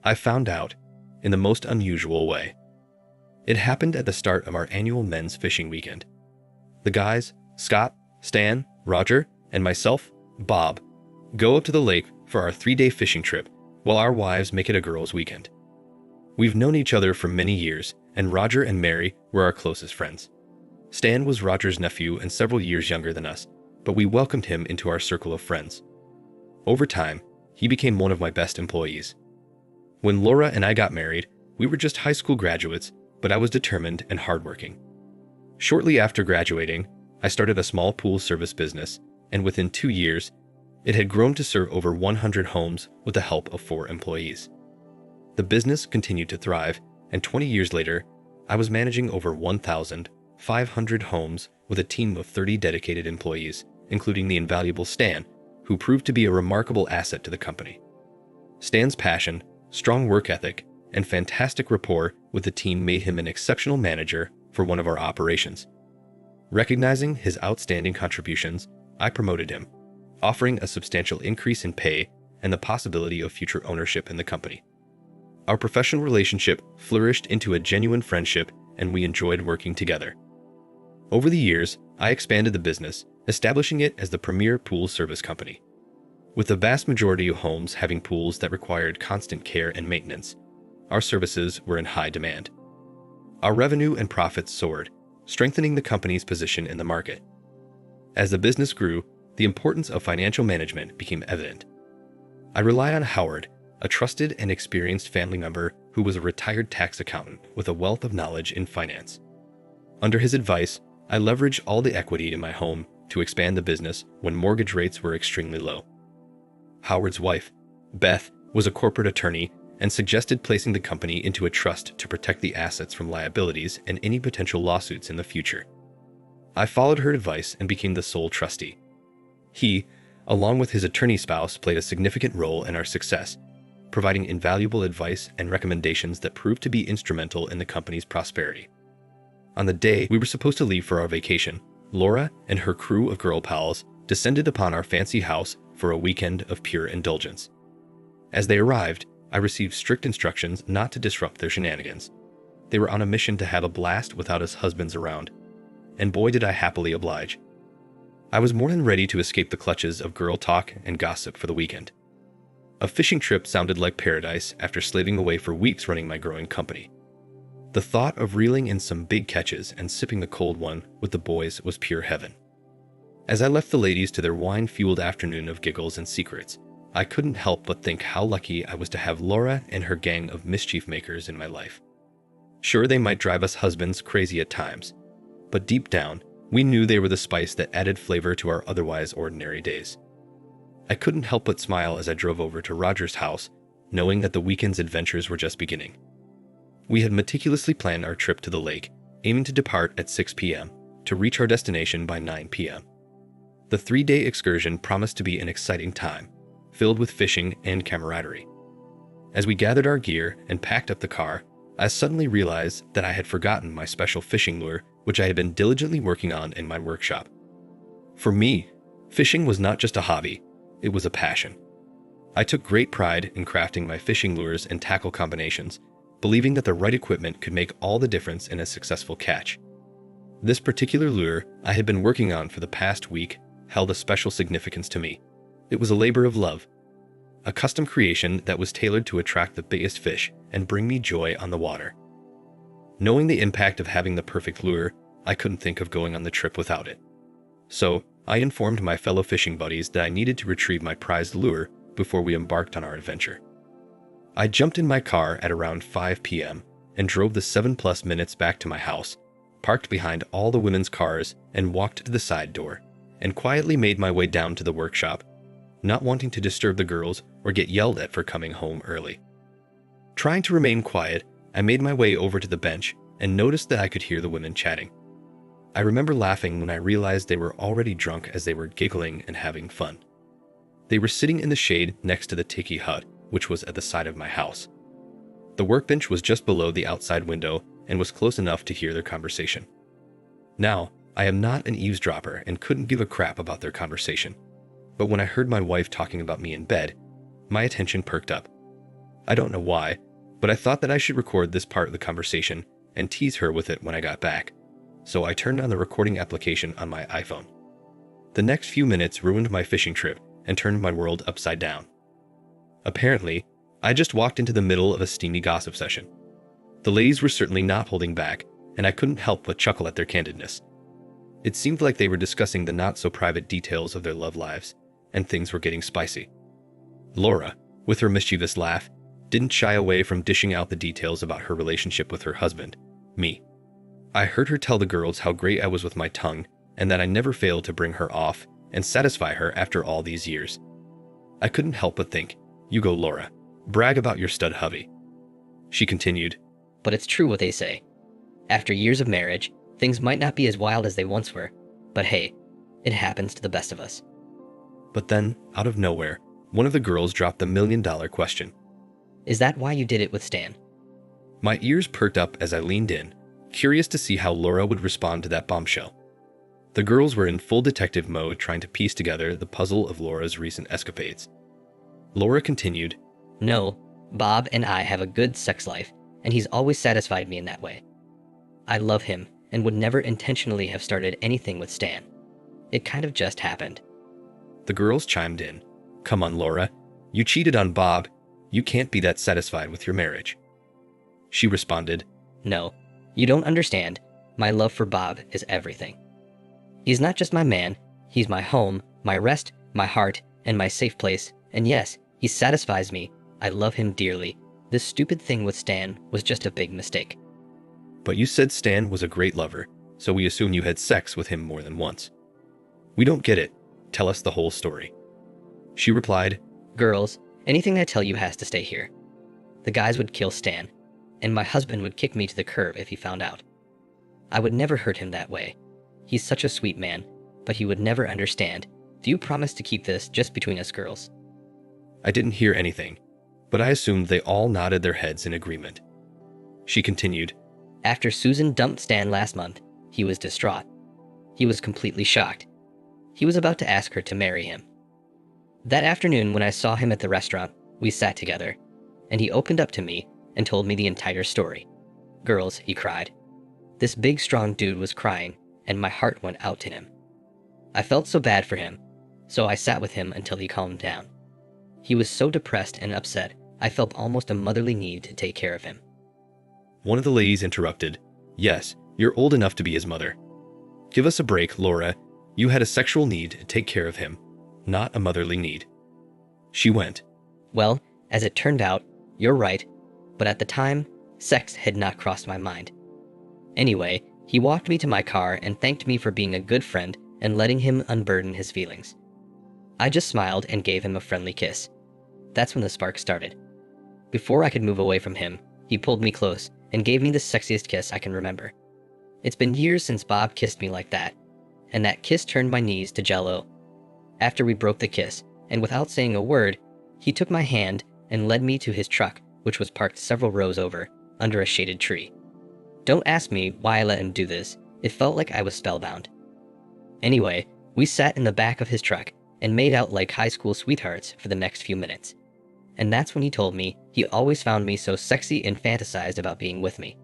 I found out in the most unusual way. It happened at the start of our annual men's fishing weekend. The guys, Scott, Stan, Roger, and myself, Bob, go up to the lake for our 3-day fishing trip while our wives make it a girls' weekend. We've known each other for many years, and Roger and Mary were our closest friends. Stan was Roger's nephew and several years younger than us, but we welcomed him into our circle of friends. Over time, he became one of my best employees. When Laura and I got married, we were just high school graduates, but I was determined and hardworking. Shortly after graduating, I started a small pool service business, and within 2 years, it had grown to serve over 100 homes with the help of 4 employees. The business continued to thrive, and 20 years later, I was managing over 1,500 homes with a team of 30 dedicated employees, including the invaluable Stan, who proved to be a remarkable asset to the company. Stan's passion, strong work ethic, and fantastic rapport with the team made him an exceptional manager for one of our operations. Recognizing his outstanding contributions, I promoted him, offering a substantial increase in pay and the possibility of future ownership in the company. Our professional relationship flourished into a genuine friendship, and we enjoyed working together. Over the years, I expanded the business, establishing it as the premier pool service company. With the vast majority of homes having pools that required constant care and maintenance, our services were in high demand. Our revenue and profits soared, strengthening the company's position in the market. As the business grew, the importance of financial management became evident. I relied on Howard, a trusted and experienced family member who was a retired tax accountant with a wealth of knowledge in finance. Under his advice, I leveraged all the equity in my home to expand the business when mortgage rates were extremely low. Howard's wife, Beth, was a corporate attorney and suggested placing the company into a trust to protect the assets from liabilities and any potential lawsuits in the future. I followed her advice and became the sole trustee. He, along with his attorney spouse, played a significant role in our success, providing invaluable advice and recommendations that proved to be instrumental in the company's prosperity. On the day we were supposed to leave for our vacation, Laura and her crew of girl pals descended upon our fancy house for a weekend of pure indulgence. As they arrived, I received strict instructions not to disrupt their shenanigans. They were on a mission to have a blast without us husbands around, and boy did I happily oblige. I was more than ready to escape the clutches of girl talk and gossip for the weekend. A fishing trip sounded like paradise after slaving away for weeks running my growing company. The thought of reeling in some big catches and sipping the cold one with the boys was pure heaven. As I left the ladies to their wine-fueled afternoon of giggles and secrets, I couldn't help but think how lucky I was to have Laura and her gang of mischief makers in my life. Sure, they might drive us husbands crazy at times, but deep down, we knew they were the spice that added flavor to our otherwise ordinary days. I couldn't help but smile as I drove over to Roger's house, knowing that the weekend's adventures were just beginning. We had meticulously planned our trip to the lake, aiming to depart at 6 p.m. to reach our destination by 9 p.m. The 3-day excursion promised to be an exciting time, filled with fishing and camaraderie. As we gathered our gear and packed up the car, I suddenly realized that I had forgotten my special fishing lure, which I had been diligently working on in my workshop. For me, fishing was not just a hobby, it was a passion. I took great pride in crafting my fishing lures and tackle combinations, believing that the right equipment could make all the difference in a successful catch. This particular lure I had been working on for the past week held a special significance to me. It was a labor of love, a custom creation that was tailored to attract the biggest fish and bring me joy on the water. Knowing the impact of having the perfect lure, I couldn't think of going on the trip without it. So, I informed my fellow fishing buddies that I needed to retrieve my prized lure before we embarked on our adventure. I jumped in my car at around 5 p.m. and drove the 7+ minutes back to my house, parked behind all the women's cars and walked to the side door, and quietly made my way down to the workshop, not wanting to disturb the girls or get yelled at for coming home early. Trying to remain quiet, I made my way over to the bench and noticed that I could hear the women chatting. I remember laughing when I realized they were already drunk as they were giggling and having fun. They were sitting in the shade next to the tiki hut, which was at the side of my house. The workbench was just below the outside window and was close enough to hear their conversation. Now, I am not an eavesdropper and couldn't give a crap about their conversation. But when I heard my wife talking about me in bed, my attention perked up. I don't know why, but I thought that I should record this part of the conversation and tease her with it when I got back. So I turned on the recording application on my iPhone. The next few minutes ruined my fishing trip and turned my world upside down. Apparently, I just walked into the middle of a steamy gossip session. The ladies were certainly not holding back, and I couldn't help but chuckle at their candidness. It seemed like they were discussing the not-so-private details of their love lives, and things were getting spicy. Laura, with her mischievous laugh, didn't shy away from dishing out the details about her relationship with her husband, me. I heard her tell the girls how great I was with my tongue, and that I never failed to bring her off and satisfy her after all these years. I couldn't help but think, you go Laura, brag about your stud hubby. She continued, But it's true what they say. After years of marriage, things might not be as wild as they once were, but hey, it happens to the best of us. But then, out of nowhere, one of the girls dropped the million-dollar question. Is that why you did it with Stan? My ears perked up as I leaned in, curious to see how Laura would respond to that bombshell. The girls were in full detective mode trying to piece together the puzzle of Laura's recent escapades. Laura continued, No, Bob and I have a good sex life, and he's always satisfied me in that way. I love him and would never intentionally have started anything with Stan. It kind of just happened. The girls chimed in. Come on, Laura. You cheated on Bob. You can't be that satisfied with your marriage. She responded, No, you don't understand. My love for Bob is everything. He's not just my man, he's my home, my rest, my heart, and my safe place. And yes, he satisfies me. I love him dearly. This stupid thing with Stan was just a big mistake. But you said Stan was a great lover, so we assume you had sex with him more than once. We don't get it. Tell us the whole story. She replied, Girls, anything I tell you has to stay here. The guys would kill Stan, and my husband would kick me to the curb if he found out. I would never hurt him that way. He's such a sweet man, but he would never understand. Do you promise to keep this just between us girls? I didn't hear anything, but I assumed they all nodded their heads in agreement. She continued, After Susan dumped Stan last month, he was distraught. He was completely shocked. He was about to ask her to marry him. That afternoon when I saw him at the restaurant, we sat together, and he opened up to me and told me the entire story. Girls, he cried. This big strong dude was crying, and my heart went out to him. I felt so bad for him, so I sat with him until he calmed down. He was so depressed and upset, I felt almost a motherly need to take care of him. One of the ladies interrupted, Yes, you're old enough to be his mother. Give us a break, Laura. You had a sexual need to take care of him, not a motherly need. She went, Well, as it turned out, you're right, but at the time, sex had not crossed my mind. Anyway, he walked me to my car and thanked me for being a good friend and letting him unburden his feelings. I just smiled and gave him a friendly kiss. That's when the spark started. Before I could move away from him, he pulled me close and gave me the sexiest kiss I can remember. It's been years since Bob kissed me like that, and that kiss turned my knees to jello. After we broke the kiss, and without saying a word, he took my hand and led me to his truck, which was parked several rows over, under a shaded tree. Don't ask me why I let him do this. It felt like I was spellbound. Anyway, we sat in the back of his truck and made out like high school sweethearts for the next few minutes. And that's when he told me he always found me so sexy and fantasized about being with me.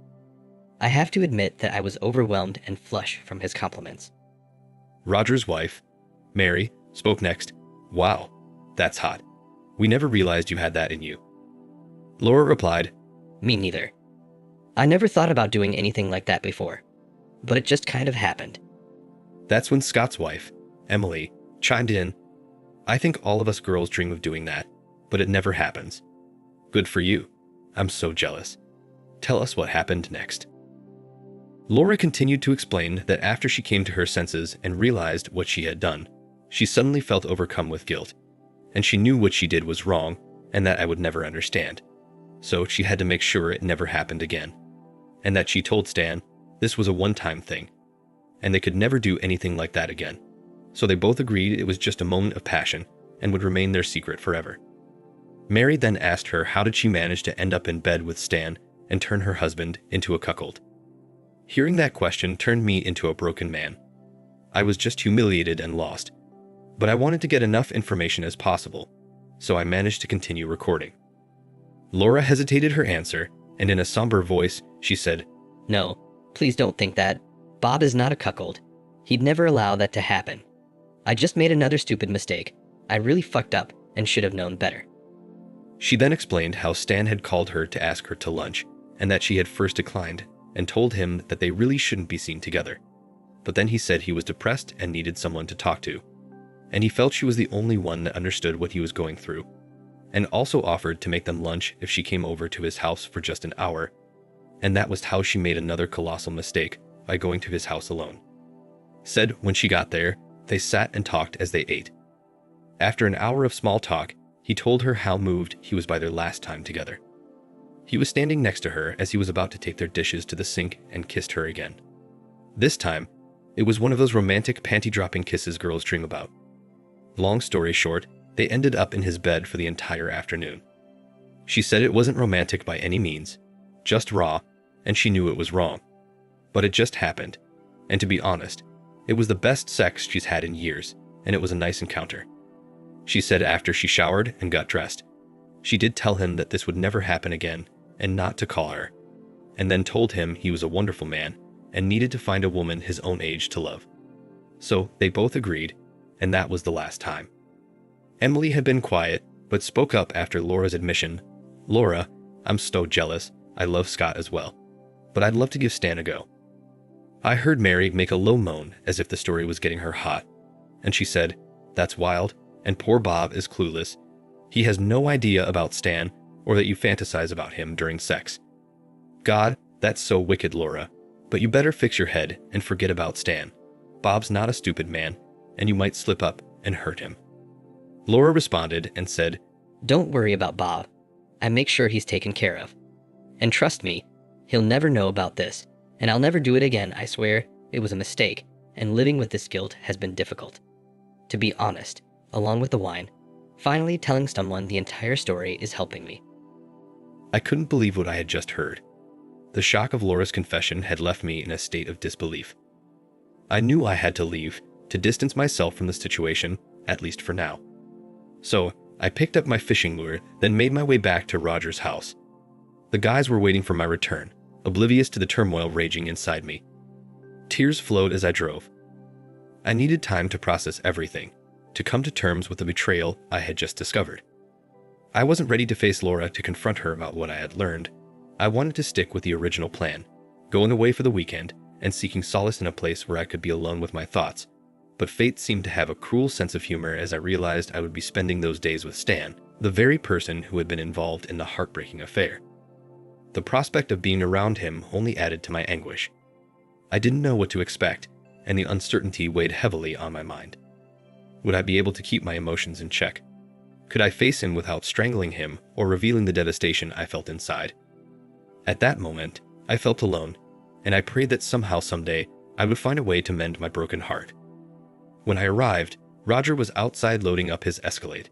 I have to admit that I was overwhelmed and flush from his compliments. Roger's wife, Mary, spoke next. Wow, that's hot. We never realized you had that in you. Laura replied, Me neither. I never thought about doing anything like that before, but it just kind of happened. That's when Scott's wife, Emily, chimed in. I think all of us girls dream of doing that, but it never happens. Good for you. I'm so jealous. Tell us what happened next. Laura continued to explain that after she came to her senses and realized what she had done, she suddenly felt overcome with guilt, and she knew what she did was wrong and that I would never understand. So she had to make sure it never happened again, and that she told Stan this was a one-time thing, and they could never do anything like that again. So they both agreed it was just a moment of passion and would remain their secret forever. Mary then asked her how did she manage to end up in bed with Stan and turn her husband into a cuckold. Hearing that question turned me into a broken man. I was just humiliated and lost, but I wanted to get enough information as possible, so I managed to continue recording. Laura hesitated her answer, and in a somber voice, she said, No, please don't think that. Bob is not a cuckold. He'd never allow that to happen. I just made another stupid mistake. I really fucked up and should have known better. She then explained how Stan had called her to ask her to lunch, and that she had first declined, and told him that they really shouldn't be seen together. But then he said he was depressed and needed someone to talk to, and he felt she was the only one that understood what he was going through, and also offered to make them lunch if she came over to his house for just an hour, and that was how she made another colossal mistake by going to his house alone. Said when she got there, they sat and talked as they ate. After an hour of small talk, he told her how moved he was by their last time together. He was standing next to her as he was about to take their dishes to the sink and kissed her again. This time, it was one of those romantic panty-dropping kisses girls dream about. Long story short, they ended up in his bed for the entire afternoon. She said it wasn't romantic by any means, just raw, and she knew it was wrong. But it just happened, and to be honest, it was the best sex she's had in years, and it was a nice encounter. She said after she showered and got dressed, she did tell him that this would never happen again and not to call her, and then told him he was a wonderful man and needed to find a woman his own age to love. So they both agreed, and that was the last time. Emily had been quiet, but spoke up after Laura's admission. Laura, I'm so jealous. I love Scott as well, but I'd love to give Stan a go. I heard Mary make a low moan as if the story was getting her hot, and she said, That's wild, and poor Bob is clueless. He has no idea about Stan or that you fantasize about him during sex. God, that's so wicked, Laura, but you better fix your head and forget about Stan. Bob's not a stupid man, and you might slip up and hurt him. Laura responded and said, Don't worry about Bob. I make sure he's taken care of. And trust me, he'll never know about this, and I'll never do it again, I swear. It was a mistake, and living with this guilt has been difficult. To be honest, along with the wine, finally telling someone the entire story is helping me. I couldn't believe what I had just heard. The shock of Laura's confession had left me in a state of disbelief. I knew I had to leave, to distance myself from the situation, at least for now. So, I picked up my fishing lure, then made my way back to Roger's house. The guys were waiting for my return, oblivious to the turmoil raging inside me. Tears flowed as I drove. I needed time to process everything, to come to terms with the betrayal I had just discovered. I wasn't ready to face Laura to confront her about what I had learned. I wanted to stick with the original plan, going away for the weekend and seeking solace in a place where I could be alone with my thoughts. But fate seemed to have a cruel sense of humor as I realized I would be spending those days with Stan, the very person who had been involved in the heartbreaking affair. The prospect of being around him only added to my anguish. I didn't know what to expect, and the uncertainty weighed heavily on my mind. Would I be able to keep my emotions in check? Could I face him without strangling him or revealing the devastation I felt inside? At that moment, I felt alone, and I prayed that somehow someday I would find a way to mend my broken heart. When I arrived, Roger was outside loading up his Escalade.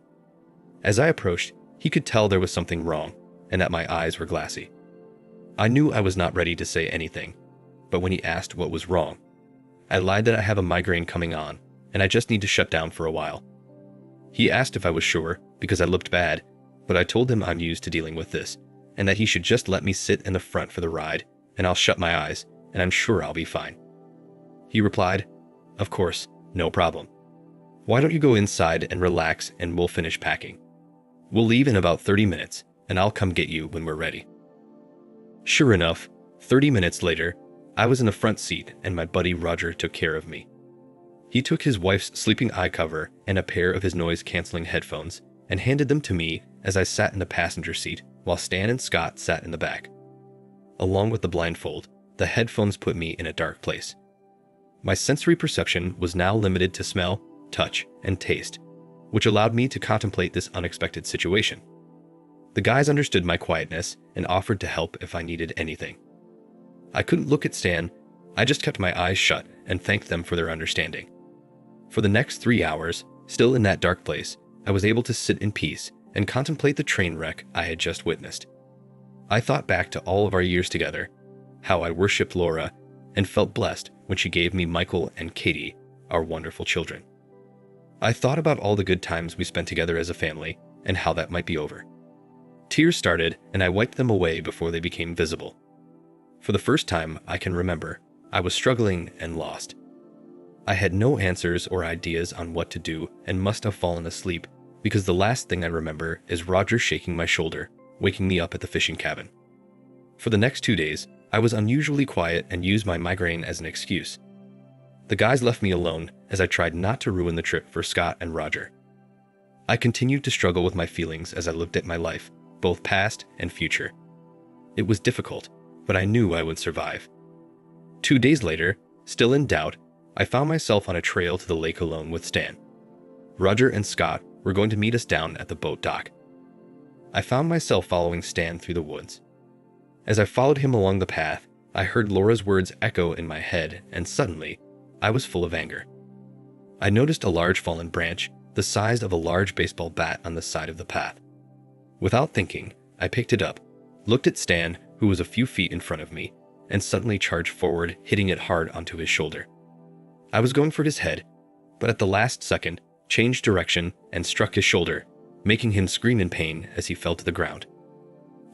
As I approached, he could tell there was something wrong, and that my eyes were glassy. I knew I was not ready to say anything, but when he asked what was wrong, I lied that I have a migraine coming on, and I just need to shut down for a while. He asked if I was sure, because I looked bad, but I told him I'm used to dealing with this, and that he should just let me sit in the front for the ride, and I'll shut my eyes, and I'm sure I'll be fine. He replied, Of course, no problem. Why don't you go inside and relax and we'll finish packing. We'll leave in about 30 minutes, and I'll come get you when we're ready. Sure enough, 30 minutes later, I was in the front seat and my buddy Roger took care of me. He took his wife's sleeping eye cover and a pair of his noise-canceling headphones and handed them to me as I sat in the passenger seat while Stan and Scott sat in the back. Along with the blindfold, the headphones put me in a dark place. My sensory perception was now limited to smell, touch, and taste, which allowed me to contemplate this unexpected situation. The guys understood my quietness and offered to help if I needed anything. I couldn't look at Stan. I just kept my eyes shut and thanked them for their understanding. For the next 3 hours, still in that dark place, I was able to sit in peace and contemplate the train wreck I had just witnessed. I thought back to all of our years together, how I worshipped Laura, and felt blessed when she gave me Michael and Katie, our wonderful children. I thought about all the good times we spent together as a family and how that might be over. Tears started, and I wiped them away before they became visible. For the first time I can remember, I was struggling and lost. I had no answers or ideas on what to do and must have fallen asleep because the last thing I remember is Roger shaking my shoulder, waking me up at the fishing cabin. For the next 2 days, I was unusually quiet and used my migraine as an excuse. The guys left me alone as I tried not to ruin the trip for Scott and Roger. I continued to struggle with my feelings as I looked at my life, both past and future. It was difficult, but I knew I would survive. 2 days later, still in doubt, I found myself on a trail to the lake alone with Stan. Roger and Scott were going to meet us down at the boat dock. I found myself following Stan through the woods. As I followed him along the path, I heard Laura's words echo in my head, and suddenly, I was full of anger. I noticed a large fallen branch, the size of a large baseball bat, on the side of the path. Without thinking, I picked it up, looked at Stan, who was a few feet in front of me, and suddenly charged forward, hitting it hard onto his shoulder. I was going for his head, but at the last second, changed direction and struck his shoulder, making him scream in pain as he fell to the ground.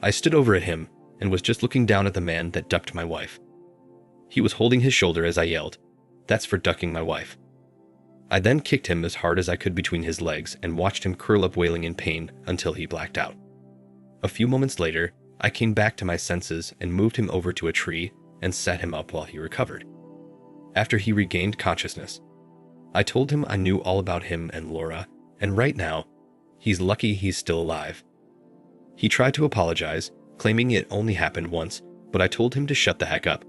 I stood over at him and was just looking down at the man that ducked my wife. He was holding his shoulder as I yelled, "That's for ducking my wife." I then kicked him as hard as I could between his legs and watched him curl up wailing in pain until he blacked out. A few moments later, I came back to my senses and moved him over to a tree and set him up while he recovered. After he regained consciousness, I told him I knew all about him and Laura, and right now, he's lucky he's still alive. He tried to apologize, claiming it only happened once, but I told him to shut the heck up.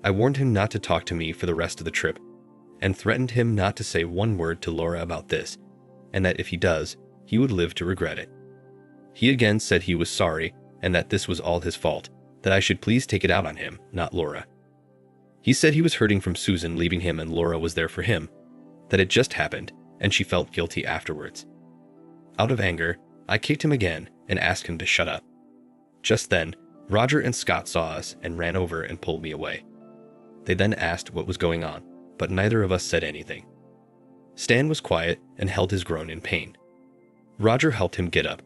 I warned him not to talk to me for the rest of the trip, and threatened him not to say one word to Laura about this, and that if he does, he would live to regret it. He again said he was sorry, and that this was all his fault, that I should please take it out on him, not Laura. He said he was hurting from Susan leaving him and Laura was there for him, that it just happened, and she felt guilty afterwards. Out of anger, I kicked him again and asked him to shut up. Just then, Roger and Scott saw us and ran over and pulled me away. They then asked what was going on, but neither of us said anything. Stan was quiet and held his groan in pain. Roger helped him get up,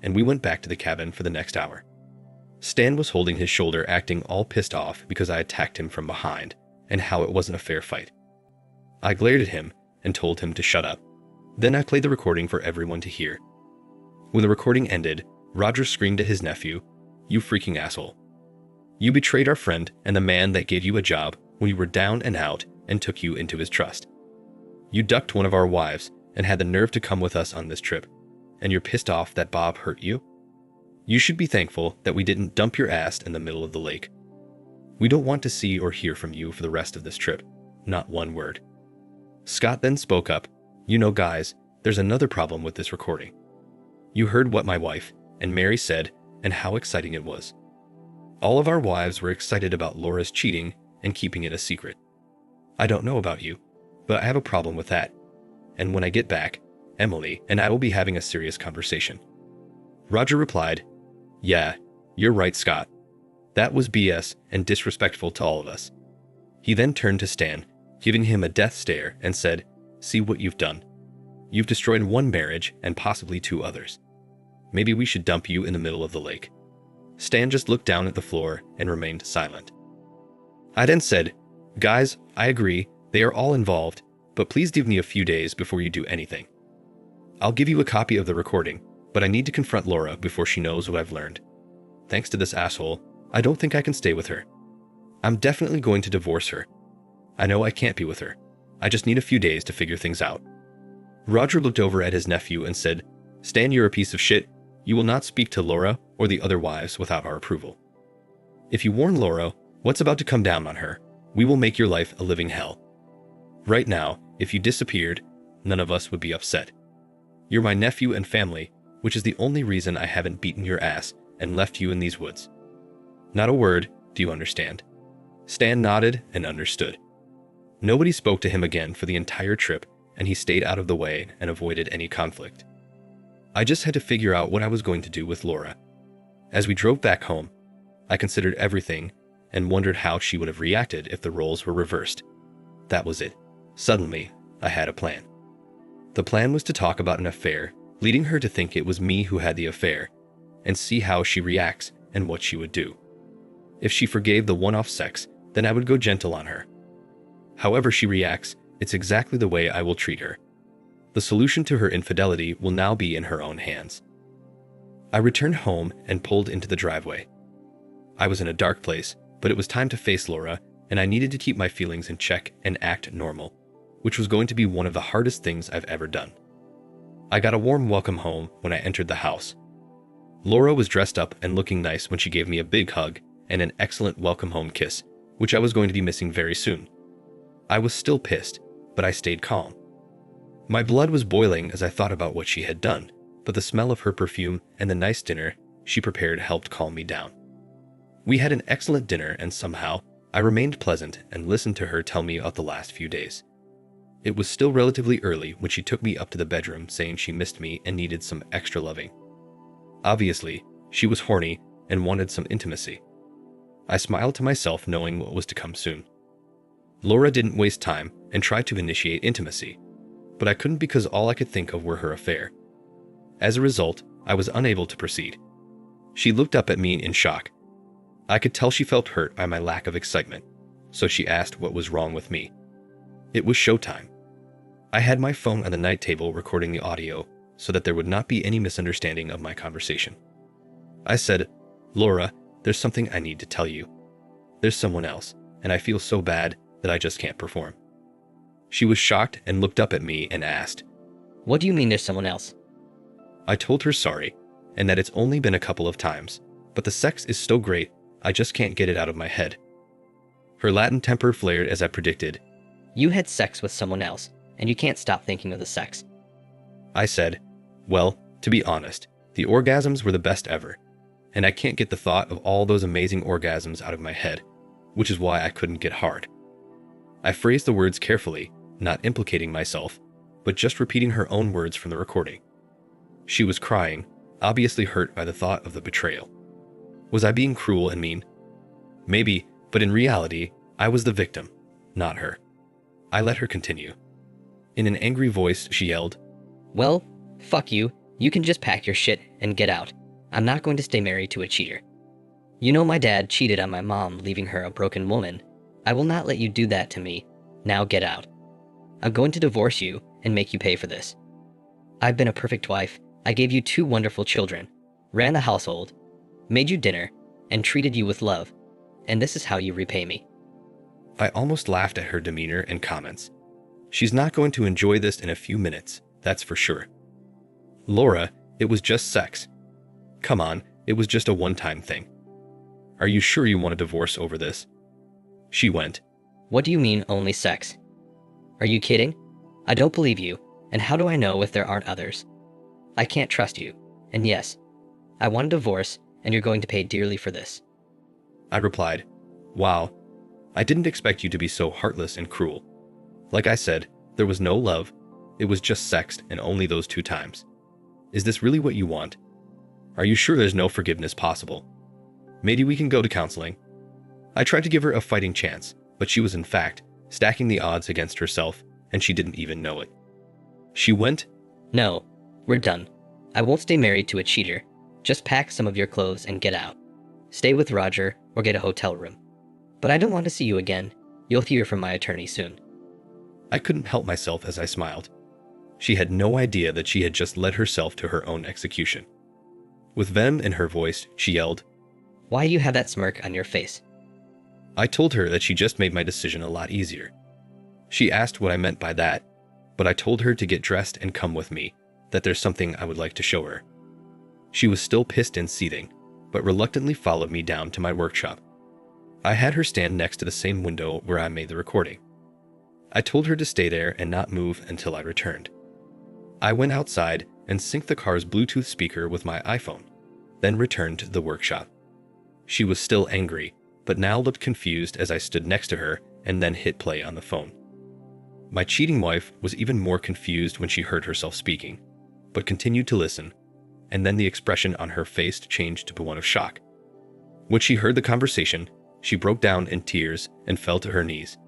and we went back to the cabin for the next hour. Stan was holding his shoulder, acting all pissed off because I attacked him from behind and how it wasn't a fair fight. I glared at him and told him to shut up. Then I played the recording for everyone to hear. When the recording ended, Roger screamed at his nephew, "You freaking asshole. You betrayed our friend and the man that gave you a job when you were down and out and took you into his trust. You ducked one of our wives and had the nerve to come with us on this trip, and you're pissed off that Bob hurt you? You should be thankful that we didn't dump your ass in the middle of the lake. We don't want to see or hear from you for the rest of this trip. Not one word." Scott then spoke up, "You know, guys, there's another problem with this recording. You heard what my wife and Mary said and how exciting it was. All of our wives were excited about Laura's cheating and keeping it a secret. I don't know about you, but I have a problem with that. And when I get back, Emily and I will be having a serious conversation." Roger replied, "Yeah, you're right, Scott. That was BS and disrespectful to all of us." He then turned to Stan, giving him a death stare, and said, "See what you've done. You've destroyed one marriage and possibly 2 others. Maybe we should dump you in the middle of the lake." Stan just looked down at the floor and remained silent. I then said, "Guys, I agree, they are all involved, but please give me a few days before you do anything. I'll give you a copy of the recording, but I need to confront Laura before she knows what I've learned. Thanks to this asshole, I don't think I can stay with her. I'm definitely going to divorce her. I know I can't be with her. I just need a few days to figure things out." Roger looked over at his nephew and said, "Stan, you're a piece of shit. You will not speak to Laura or the other wives without our approval. If you warn Laura what's about to come down on her, we will make your life a living hell. Right now, if you disappeared, none of us would be upset. You're my nephew and family, which is the only reason I haven't beaten your ass and left you in these woods. Not a word, do you understand?" Stan nodded and understood. Nobody spoke to him again for the entire trip, and he stayed out of the way and avoided any conflict. I just had to figure out what I was going to do with Laura. As we drove back home, I considered everything and wondered how she would have reacted if the roles were reversed. That was it. Suddenly, I had a plan. The plan was to talk about an affair, leading her to think it was me who had the affair, and see how she reacts and what she would do. If she forgave the one-off sex, then I would go gentle on her. However she reacts, it's exactly the way I will treat her. The solution to her infidelity will now be in her own hands. I returned home and pulled into the driveway. I was in a dark place, but it was time to face Laura, and I needed to keep my feelings in check and act normal, which was going to be one of the hardest things I've ever done. I got a warm welcome home when I entered the house. Laura was dressed up and looking nice when she gave me a big hug and an excellent welcome home kiss, which I was going to be missing very soon. I was still pissed, but I stayed calm. My blood was boiling as I thought about what she had done, but the smell of her perfume and the nice dinner she prepared helped calm me down. We had an excellent dinner, and somehow I remained pleasant and listened to her tell me about the last few days. It was still relatively early when she took me up to the bedroom saying she missed me and needed some extra loving. Obviously, she was horny and wanted some intimacy. I smiled to myself knowing what was to come soon. Laura didn't waste time and tried to initiate intimacy, but I couldn't because all I could think of were her affair. As a result, I was unable to proceed. She looked up at me in shock. I could tell she felt hurt by my lack of excitement, so she asked what was wrong with me. It was showtime. I had my phone on the night table recording the audio so that there would not be any misunderstanding of my conversation. I said, "Laura, there's something I need to tell you. There's someone else, and I feel so bad that I just can't perform." She was shocked and looked up at me and asked, "What do you mean there's someone else?" I told her sorry, and that it's only been a couple of times, but the sex is so great, I just can't get it out of my head. Her Latin temper flared as I predicted. "You had sex with someone else, and you can't stop thinking of the sex." I said, "Well, to be honest, the orgasms were the best ever, and I can't get the thought of all those amazing orgasms out of my head, which is why I couldn't get hard." I phrased the words carefully, not implicating myself, but just repeating her own words from the recording. She was crying, obviously hurt by the thought of the betrayal. Was I being cruel and mean? Maybe, but in reality, I was the victim, not her. I let her continue. In an angry voice, she yelled, "Well, fuck you. You can just pack your shit and get out. I'm not going to stay married to a cheater. You know my dad cheated on my mom, leaving her a broken woman. I will not let you do that to me. Now get out. I'm going to divorce you and make you pay for this. I've been a perfect wife. I gave you 2 wonderful children, ran the household, made you dinner, and treated you with love. And this is how you repay me." I almost laughed at her demeanor and comments. She's not going to enjoy this in a few minutes, that's for sure. "Laura, it was just sex. Come on, it was just a one-time thing. Are you sure you want a divorce over this?" She went, "What do you mean only sex? Are you kidding? I don't believe you, and how do I know if there aren't others? I can't trust you, and yes, I want a divorce, and you're going to pay dearly for this." I replied, "Wow, I didn't expect you to be so heartless and cruel. Like I said, there was no love, it was just sex and only those 2 times. Is this really what you want? Are you sure there's no forgiveness possible? Maybe we can go to counseling." I tried to give her a fighting chance, but she was in fact stacking the odds against herself, and she didn't even know it. She went, "No, we're done. I won't stay married to a cheater. Just pack some of your clothes and get out. Stay with Roger or get a hotel room. But I don't want to see you again. You'll hear from my attorney soon." I couldn't help myself as I smiled. She had no idea that she had just led herself to her own execution. With venom in her voice, she yelled, "Why do you have that smirk on your face?" I told her that she just made my decision a lot easier. She asked what I meant by that, but I told her to get dressed and come with me, that there's something I would like to show her. She was still pissed and seething, but reluctantly followed me down to my workshop. I had her stand next to the same window where I made the recording. I told her to stay there and not move until I returned. I went outside and synced the car's Bluetooth speaker with my iPhone, then returned to the workshop. She was still angry, but now looked confused as I stood next to her and then hit play on the phone. My cheating wife was even more confused when she heard herself speaking, but continued to listen, and then the expression on her face changed to one of shock. When she heard the conversation, she broke down in tears and fell to her knees.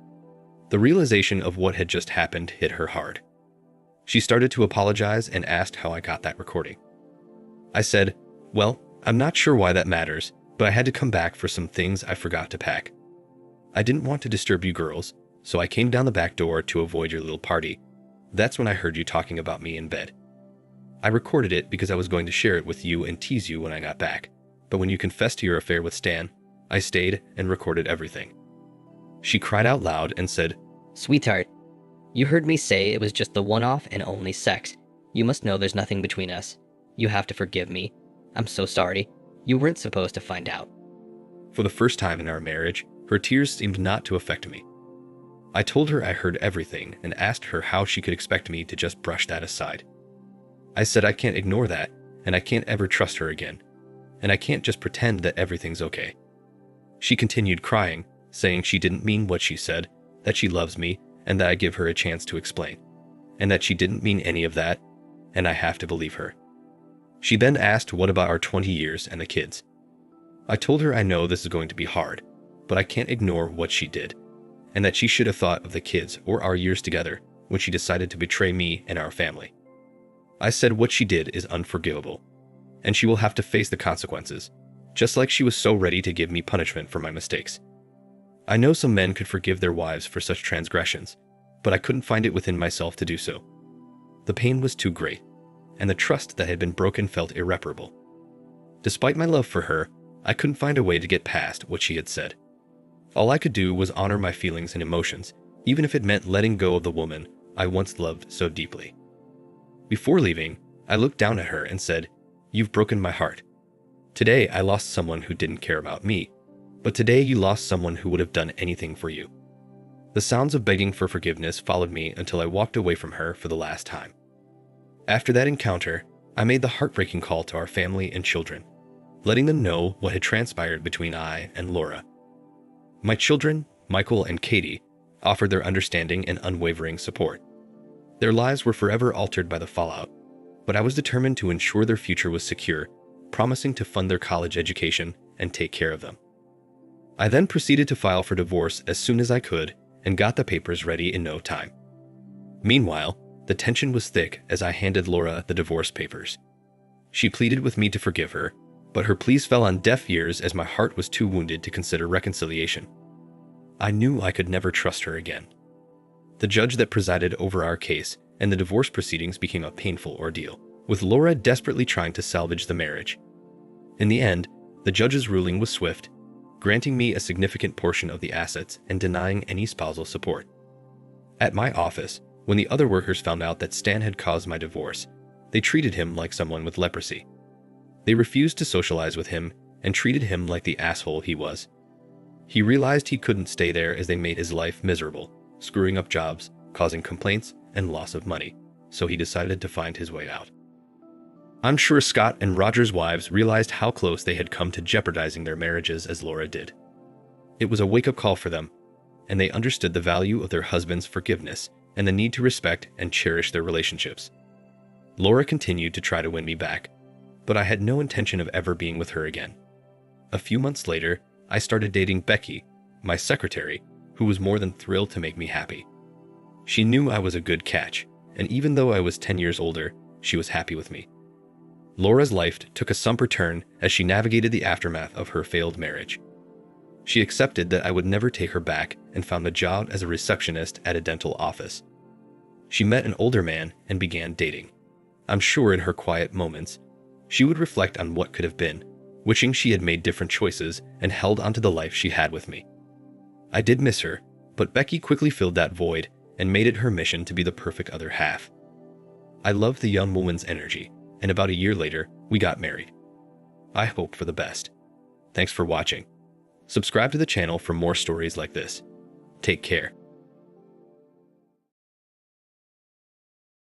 The realization of what had just happened hit her hard. She started to apologize and asked how I got that recording. I said, "Well, I'm not sure why that matters, but I had to come back for some things I forgot to pack. I didn't want to disturb you girls, so I came down the back door to avoid your little party. That's when I heard you talking about me in bed. I recorded it because I was going to share it with you and tease you when I got back, but when you confessed to your affair with Stan, I stayed and recorded everything. She cried out loud and said, Sweetheart, you heard me say it was just the one-off and only sex. You must know there's nothing between us. You have to forgive me. I'm so sorry. You weren't supposed to find out. For the first time in our marriage, her tears seemed not to affect me. I told her I heard everything and asked her how she could expect me to just brush that aside. I said I can't ignore that, and I can't ever trust her again, and I can't just pretend that everything's okay. She continued crying, saying she didn't mean what she said, that she loves me, and that I give her a chance to explain, and that she didn't mean any of that, and I have to believe her. She then asked what about our 20 years and the kids. I told her I know this is going to be hard, but I can't ignore what she did, and that she should have thought of the kids or our years together when she decided to betray me and our family. I said what she did is unforgivable, and she will have to face the consequences, just like she was so ready to give me punishment for my mistakes. I know some men could forgive their wives for such transgressions, but I couldn't find it within myself to do so. The pain was too great, and the trust that had been broken felt irreparable. Despite my love for her, I couldn't find a way to get past what she had said. All I could do was honor my feelings and emotions, even if it meant letting go of the woman I once loved so deeply. Before leaving, I looked down at her and said, "You've broken my heart. Today I lost someone who didn't care about me, but today you lost someone who would have done anything for you." The sounds of begging for forgiveness followed me until I walked away from her for the last time. After that encounter, I made the heartbreaking call to our family and children, letting them know what had transpired between I and Laura. My children, Michael and Katie, offered their understanding and unwavering support. Their lives were forever altered by the fallout, but I was determined to ensure their future was secure, promising to fund their college education and take care of them. I then proceeded to file for divorce as soon as I could and got the papers ready in no time. Meanwhile, the tension was thick as I handed Laura the divorce papers. She pleaded with me to forgive her, but her pleas fell on deaf ears as my heart was too wounded to consider reconciliation. I knew I could never trust her again. The judge that presided over our case and the divorce proceedings became a painful ordeal, with Laura desperately trying to salvage the marriage. In the end, the judge's ruling was swift, granting me a significant portion of the assets and denying any spousal support. At my office, when the other workers found out that Stan had caused my divorce, they treated him like someone with leprosy. They refused to socialize with him and treated him like the asshole he was. He realized he couldn't stay there as they made his life miserable, screwing up jobs, causing complaints, and loss of money, so he decided to find his way out. I'm sure Scott and Roger's wives realized how close they had come to jeopardizing their marriages as Laura did. It was a wake-up call for them, and they understood the value of their husband's forgiveness and the need to respect and cherish their relationships. Laura continued to try to win me back, but I had no intention of ever being with her again. A few months later, I started dating Becky, my secretary, who was more than thrilled to make me happy. She knew I was a good catch, and even though I was 10 years older, she was happy with me. Laura's life took a somber turn as she navigated the aftermath of her failed marriage. She accepted that I would never take her back and found a job as a receptionist at a dental office. She met an older man and began dating. I'm sure in her quiet moments, she would reflect on what could have been, wishing she had made different choices and held onto the life she had with me. I did miss her, but Becky quickly filled that void and made it her mission to be the perfect other half. I loved the young woman's energy, and about a year later, we got married. I hope for the best. Thanks for watching. Subscribe to the channel for more stories like this. Take care.